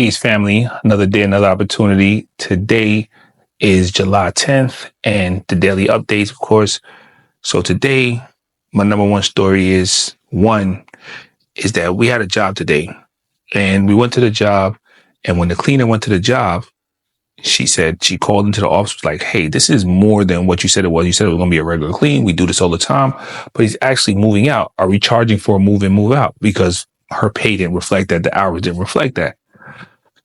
Peace, family. Another day, another opportunity. Today is July 10th and the daily updates, of course. So today, my number one story is that we had a job today and we went to the job. And when the cleaner went to the job, she called into the office, was like, hey, this is more than what you said it was. You said it was going to be a regular clean. We do this all the time, but he's actually moving out. Are we charging for a move in, move out? Because her pay didn't reflect that. The hours didn't reflect that.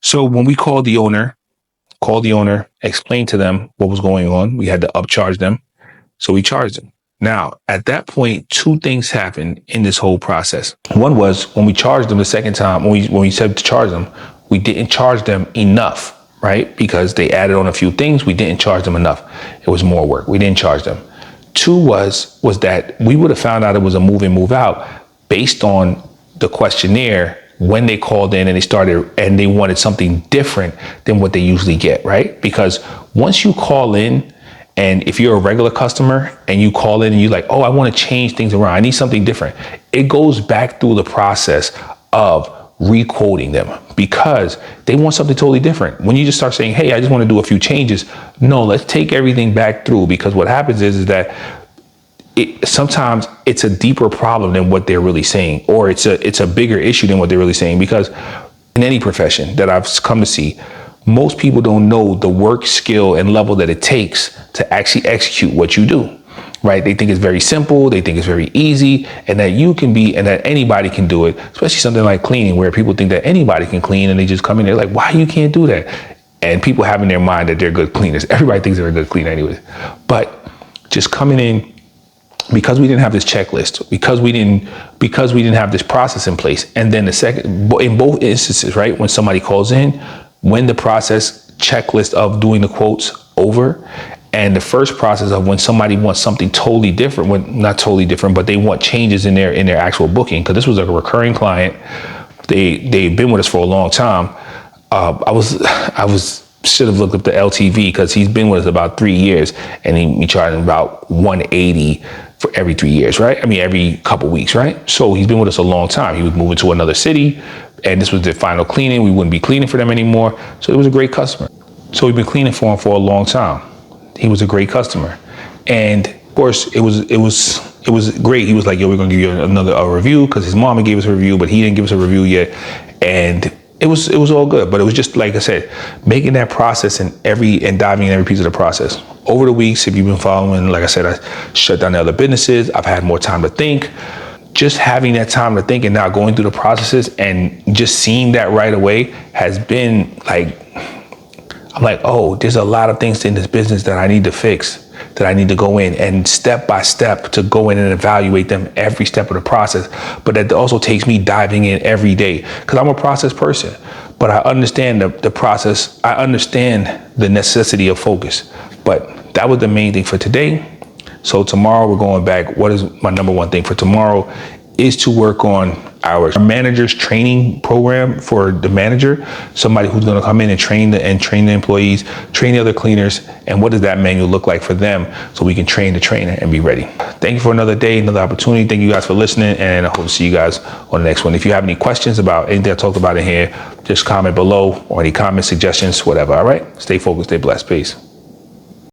So when we called the owner, explained to them what was going on, we had to upcharge them. So we charged them. Now, at that point, two things happened in this whole process. One was when we charged them the second time, when we said to charge them, we didn't charge them enough, right? Because they added on a few things. We didn't charge them enough. It was more work. We didn't charge them. Two was that we would have found out it was a move in, move out based on the questionnaire when they called in and they wanted something different than what they usually get, right? Because once you call in, and if you're a regular customer and you call in and you're like, oh, I want to change things around, I need something different, it goes back through the process of requoting them because they want something totally different. When you just start saying, hey, I just want to do a few changes, no, let's take everything back through, because what happens is that sometimes it's a deeper problem than what they're really saying, or it's a bigger issue than what they're really saying. Because in any profession that I've come to see, most people don't know the work skill and level that it takes to actually execute what you do, right? They think it's very simple. They think it's very easy, and that anybody can do it, especially something like cleaning, where people think that anybody can clean and they just come in there like, why you can't do that? And people have in their mind that they're good cleaners. Everybody thinks they're a good cleaner anyways. But just coming in, because we didn't have this checklist, because we didn't have this process in place. And then in both instances, right, when somebody calls in, when the process checklist of doing the quotes over, and the first process of when somebody wants something totally different, not totally different, but they want changes in their actual booking, because this was a recurring client. They've been with us for a long time. I should have looked up the LTV, because he's been with us about 3 years, and he charged about $180 for every 3 years, right? I mean, every couple weeks, right? So he's been with us a long time. He was moving to another city, and this was the final cleaning. We wouldn't be cleaning for them anymore. So it was a great customer. So we've been cleaning for him for a long time. He was a great customer. And of course, it was great. He was like, yo, we're gonna give you a review, because his mama gave us a review, but he didn't give us a review yet. And it was all good, but it was just, like I said, making that process and diving in every piece of the process. Over the weeks, if you've been following, like I said, I shut down the other businesses. I've had more time to think. Just having that time to think and now going through the processes and just seeing that right away has been like, I'm like, oh, there's a lot of things in this business that I need to fix, that I need to go in and step by step to go in and evaluate them every step of the process. But that also takes me diving in every day, because I'm a process person, but I understand the process. I understand the necessity of focus. But that was the main thing for today. So tomorrow we're going back. What is my number one thing for tomorrow is to work on our manager's training program for the manager, somebody who's going to come in and train the employees, train the other cleaners, and what does that manual look like for them, so we can train the trainer and be ready. Thank you for another day, another opportunity. Thank you guys for listening, and I hope to see you guys on the next one. If you have any questions about anything I talked about in here, just comment below, or any comments, suggestions, whatever. All right, stay focused, stay blessed. Peace.